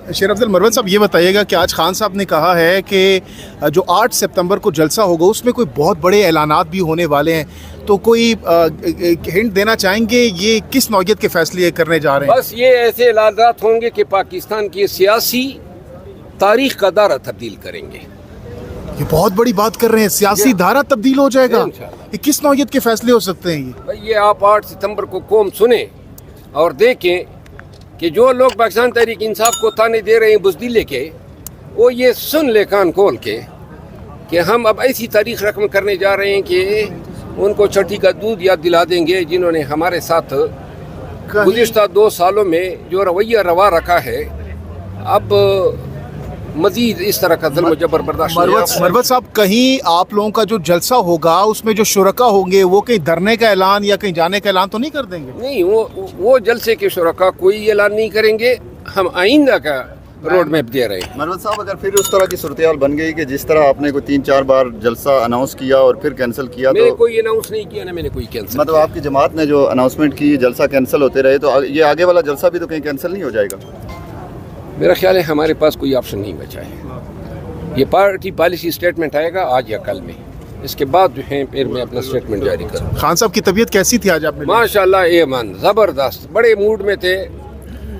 शेर अफजल मरवत साहब, ये बताइएगा कि आज खान साहब ने कहा है कि जो 8 सितंबर को जलसा होगा उसमें कोई बहुत बड़े ऐलानात भी होने वाले हैं, तो कोई हिंट देना चाहेंगे ये किस नौयत के फैसले करने जा रहे हैं? बस ये ऐसे ऐलानात होंगे कि पाकिस्तान की सियासी तारीख का दायरा तब्दील करेंगे। ये बहुत बड़ी बात कर रहे हैं, सियासी धारा तब्दील हो जाएगा। ये किस नौयत के फैसले हो सकते हैं? ये आप 8 सितंबर को कौम सुने और देखें कि जो लोग पाकिस्तान तहरीक इंसाफ को ताने दे रहे हैं बुज़दिले के, वो ये सुन ले कान खोल के कि हम अब ऐसी तारीख रकम करने जा रहे हैं कि उनको छठी का दूध याद दिला देंगे जिन्होंने हमारे साथ गुज़िश्ता 2 सालों में जो रवैया रवा रखा है। अब मजीद इस तरह का ज़ुल्म जबर बर्दाश्त मरवत साहब, कहीं आप लोगों का जो जलसा होगा उसमें जो शुरका होंगे वो कहीं धरने का ऐलान या कहीं जाने का ऐलान तो नहीं कर देंगे? नहीं, वो जलसे के शुरका कोई ऐलान नहीं करेंगे। हम आइंदा का रोड मैप दे रहे हैं। मरवत साहब, अगर फिर उस तरह की सूरत बन गई कि जिस तरह आपने कोई 3-4 बार जलसा अनाउंस किया और फिर कैंसिल किया, मैंने तो कोई अनाउंस नहीं किया ना मैंने कोई कैंसिल, मतलब आपकी जमात ने जो अनाउंसमेंट की जलसा कैंसिल होते रहे, तो ये आगे वाला जलसा भी तो कहीं कैंसिल नहीं हो जाएगा? मेरा ख्याल है हमारे पास कोई ऑप्शन नहीं बचा है। ये पार्टी पॉलिसी स्टेटमेंट आएगा आज या कल में, इसके बाद जो है फिर मैं अपना स्टेटमेंट जारी करूँ। खान साहब की तबीयत कैसी थी आज आपने? माशाल्लाह एमन ज़बरदस्त, बड़े मूड में थे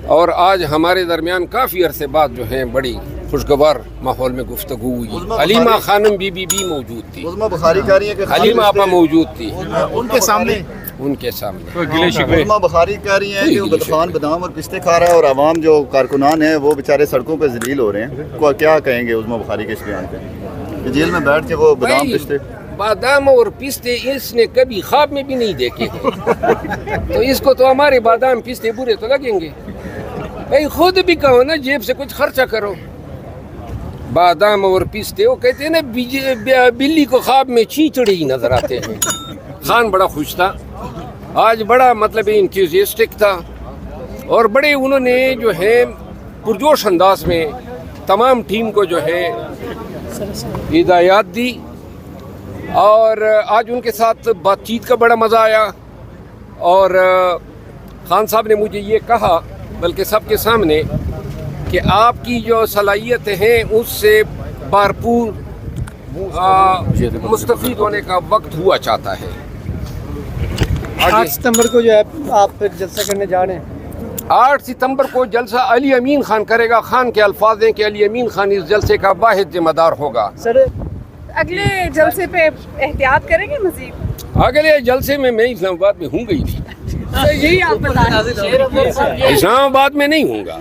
और आज हमारे दरमियान काफ़ी अरसे बाद जो है बड़ी खुशगवार माहौल में गुफ्तगू हुई। हलीमा खानम बीबी भी मौजूद थी, बुखारी कह रही है कि हलीमा आपा मौजूद थी उनके सामने उलमा बुखारी कह रही हैं कि गदखान बादाम और पिस्ते खा रहा है और आवाम जो कारकुनान है वो बेचारे सड़कों पे जलील हो रहे हैं। क्या कहेंगे उलमा बुखारी के इस बयान पे? जेल में बैठ के वो बादाम पिस्ते बादाम और पिस्ते इसने कभी ख्वाब में भी नहीं देखे हैं तो इसको तो हमारे बादाम पिस्ते बुरे तो लगेंगे। भाई खुद भी कहो ना, जेब से कुछ खर्चा करो। बादाम और पिस्ते, वो कहते हैं ना बिल्ली को ख्वाब में चींचड़े ही नजर आते हैं। खान बड़ा खुश था आज, बड़ा मतलब इंथुसियास्टिक था और बड़े उन्होंने जो है पुरजोश अंदाज में तमाम टीम को जो है हिदायत दी और आज उनके साथ बातचीत का बड़ा मज़ा आया। और खान साहब ने मुझे ये कहा, बल्कि सबके सामने, कि आपकी जो सलाहियत हैं उससे भरपूर मुस्तफ़ीद होने का वक्त हुआ चाहता है। 8 सितंबर को जो है आप फिर जलसा करने जा रहे हैं? 8 सितंबर को जलसा अली अमीन खान करेगा। खान के अल्फाज हैं कि अली अमीन खान इस जलसे का वाहिद जिम्मेदार होगा। सर, अगले जलसे पे एहतियात करेंगे मजीद? अगले जलसे में मैं इस्लामाबाद में हूँ गई थी, यही आप बता इस्लामाबाद में नहीं हूँगा।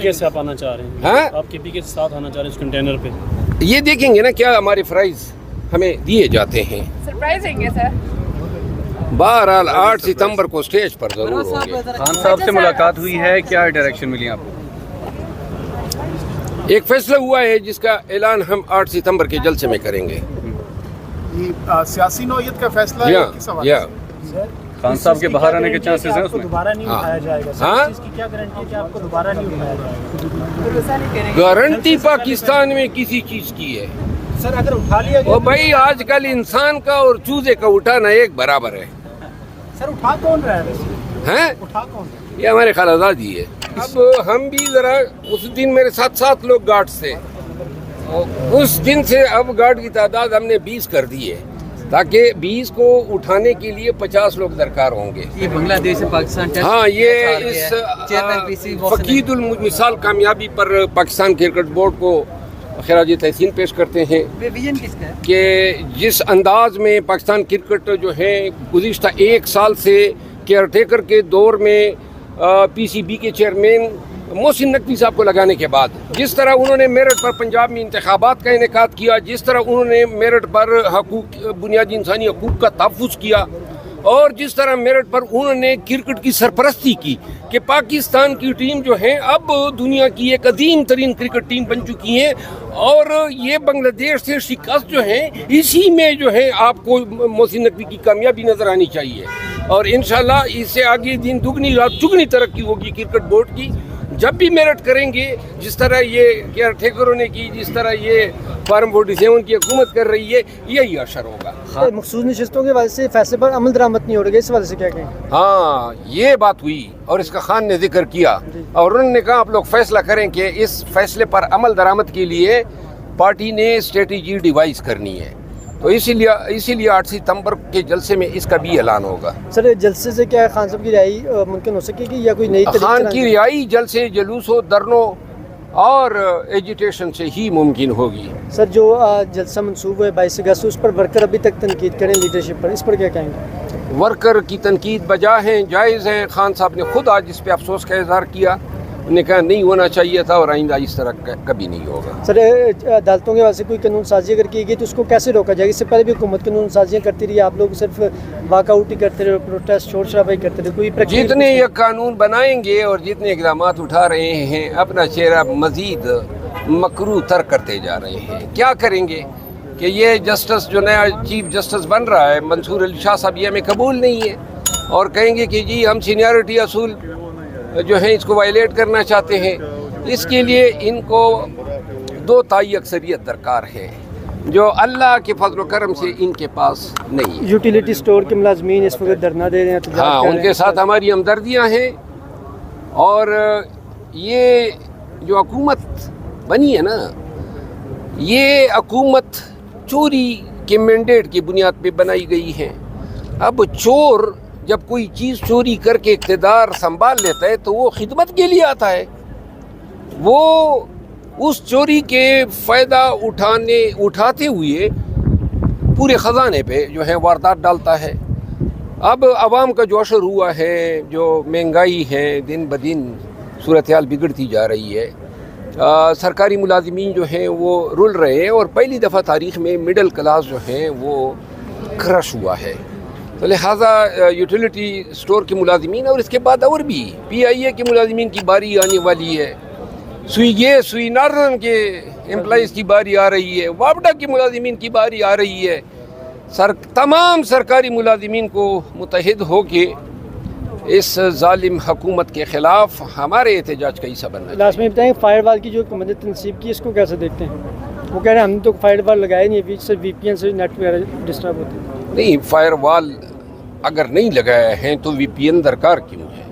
कैसे आप आना चाह रहे हैं? हाँ, आप के पी के साथ आना चाह रहे हैं उस कंटेनर पे? ये देखेंगे ना क्या हमारे प्राइज हमें दिए जाते हैं। सरप्राइज देंगे सर। बहरहाल 8 सितंबर को स्टेज पर जरूर होंगे। खान साहब से मुलाकात हुई है, क्या डायरेक्शन मिली आपको? एक फैसला हुआ है जिसका ऐलान हम 8 सितंबर के जलसे में करेंगे। सियासी नौयत का फैसला है किस सवाल या खान साहब के बाहर आने के चांसेस हैं उसमें? दोबारा नहीं उठाया जाएगा? हाँ, इसकी क्या गारंटी है कि आपको दोबारा नहीं उठाया जाएगा? गारंटी पाकिस्तान में किसी चीज की है सर, अगर उठा लिया वो भाई आजकल इंसान का और चूजे का उठाना एक बराबर है। सर, उठा कौन रहा है? हैं? उठा कौन रहा है? ये हमारे खालाजादी है। अब हम भी जरा, उस दिन मेरे साथ 7 लोग गार्ड थे, उस दिन से अब गार्ड की तादाद हमने 20 कर दी है ताकि 20 को उठाने के लिए 50 लोग दरकार होंगे। ये बांग्लादेश से पाकिस्तान टेस्ट, हाँ, ये इस फकीदुल मिसाल कामयाबी पर पाकिस्तान क्रिकेट बोर्ड को खिराज तहसीन पेश करते हैं विजन किसका है कि जिस अंदाज में पाकिस्तान क्रिकेट जो है गुज़िश्ता 1 साल से केयरटेकर के दौर में PCB के चेयरमैन मोहसिन नकवी साहब को लगाने के बाद जिस तरह उन्होंने मेरठ पर पंजाब में इंतखाबात का इनेकाद किया, जिस तरह उन्होंने मेरठ पर हकूक़ बुनियादी इंसानी हकूक़ का तहफ़्फ़ुज़ किया और जिस तरह मेरठ पर उन्होंने क्रिकेट की सरपरस्ती की कि पाकिस्तान की टीम जो है अब दुनिया की एक अजीम तरीन क्रिकेट टीम बन चुकी है और ये बांग्लादेश से शिकस्त जो है इसी में जो है आपको मोहसिन नकवी की कामयाबी नज़र आनी चाहिए और इंशाल्लाह इससे आगे दिन दुगनी रात चुगनी तरक्की होगी क्रिकेट बोर्ड की। जब भी मेरठ करेंगे, जिस तरह ये केयरटेकरों ने की, जिस तरह ये फार्म 47 की हुकूमत कर रही है, यही असर होगा। مخصوص نشستوں کے وجہ سے فیصلے پر عمل درآمد نہیں ہو رہا ہے، اس وجہ سے کیا کہیں؟ ہاں یہ بات ہوئی اور اس کا خان نے ذکر کیا اور انہوں نے کہا آپ لوگ فیصلہ کریں کہ اس فیصلے پر عمل درآمد کے لیے پارٹی نے اسٹریٹجی ڈیوائز کرنی ہے، تو اسی لیے 8 ستمبر کے جلسے میں اس کا بھی اعلان ہوگا۔ سر جلسے سے کیا خان صاحب کی رہائی ممکن ہو سکے گی یا کوئی نئی خان کی رہائی جلسے، جلوسوں، دھرنوں اور ایجیٹیشن سے ہی ممکن ہوگی۔ سر جو جلسہ منسوب ہے 22 اگست، اس پر ورکر ابھی تک تنقید کریں لیڈرشپ پر، اس پر کیا کہیں گے؟ ورکر کی تنقید بجا ہیں، جائز ہیں۔ خان صاحب نے خود آج اس پہ افسوس کا اظہار کیا، انہوں نے کہا نہیں ہونا چاہیے تھا اور آئندہ اس طرح کبھی نہیں ہوگا۔ سر عدالتوں کے واسطے کوئی قانون سازی اگر کی گئی تو اس کو کیسے روکا جائے گا؟ اس سے پہلے بھی حکومت قانون سازیاں کرتی رہی، آپ لوگ صرف واک آؤٹ ہی کرتے رہے، پروٹیسٹ شور شرابہ ہی کرتے رہے، کوئی جتنے یہ قانون بنائیں گے اور جتنے اقدامات اٹھا رہے ہیں اپنا چہرہ مزید مکروہ تر کرتے جا رہے ہیں۔ کیا کریں گے کہ یہ جسٹس جو نیا چیف جسٹس بن رہا ہے منصور علی شاہ صاحب، یہ ہمیں قبول نہیں ہے اور کہیں گے کہ جی ہم سینیورٹی اصول جو ہیں اس کو وائلیٹ کرنا چاہتے ہیں۔ اس کے لیے ان کو 2 تائی اکثریت درکار ہے جو اللہ کے فضل و کرم سے ان کے پاس نہیں ہے۔ یوٹیلیٹی اسٹور کے ملازمین اس وقت دھرنا دے رہے ہیں، احتجاج ہاں کر ان رہے کے ہیں۔ ساتھ ہماری ہمدردیاں ہیں اور یہ جو حکومت بنی ہے نا، یہ حکومت چوری کے مینڈیٹ کی بنیاد پہ بنائی گئی ہے۔ اب چور جب کوئی چیز چوری کر کے اقتدار سنبھال لیتا ہے تو وہ خدمت کے لیے آتا ہے، وہ اس چوری کے فائدہ اٹھاتے ہوئے پورے خزانے پہ جو ہے واردات ڈالتا ہے۔ اب عوام کا جو اشر ہوا ہے، جو مہنگائی ہے دن بدن صورتحال بگڑتی جا رہی ہے، سرکاری ملازمین جو ہیں وہ رل رہے ہیں اور پہلی دفعہ تاریخ میں مڈل کلاس جو ہیں وہ کرش ہوا ہے، تو لہٰذا یوٹیلیٹی اسٹور کے ملازمین اور اس کے بعد اور بھی پی آئی اے کے ملازمین کی باری آنے والی ہے، سوئی نارن کے امپلائیز کی باری آ رہی ہے، واپڈا کے ملازمین کی باری آ رہی ہے۔ تمام سرکاری ملازمین کو متحد ہو کے اس ظالم حکومت کے خلاف ہمارے احتجاج کا حصہ بننا ہے۔ لاسٹ میں بتائیں فائر وال کی جو حکومت نے تنصیب کی، اس کو کیسے دیکھتے ہیں؟ وہ کہہ رہے ہیں ہم نے تو فائر وال لگایا نہیں ہے، صرف وی پی این سے نیٹ وغیرہ ڈسٹرب ہوتے ہیں۔ نہیں، فائر وال اگر نہیں لگایا ہے تو وی پی این درکار کیوں ہے؟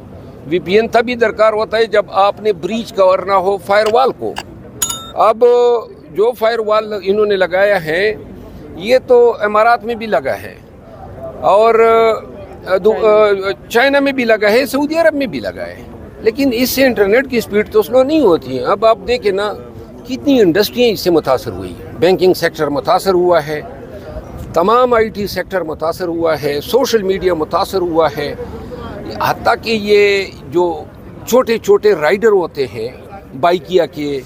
وی پی این تبھی درکار ہوتا ہے جب آپ نے بریچ کرنا ہو فائر وال کو۔ اب جو فائر وال انہوں نے لگایا ہے یہ تو امارات میں بھی لگا ہے اور چائنا میں بھی لگا ہے، سعودی عرب میں بھی لگا ہے، لیکن اس سے انٹرنیٹ کی سپیڈ تو سلو نہیں ہوتی ہے۔ اب آپ دیکھیں نا کتنی انڈسٹریاں اس سے متاثر ہوئی، بینکنگ سیکٹر متاثر ہوا ہے، تمام آئی ٹی سیکٹر متاثر ہوا ہے، سوشل میڈیا متاثر ہوا ہے، حتیٰ کہ یہ جو چھوٹے چھوٹے رائڈر ہوتے ہیں بائکیا کے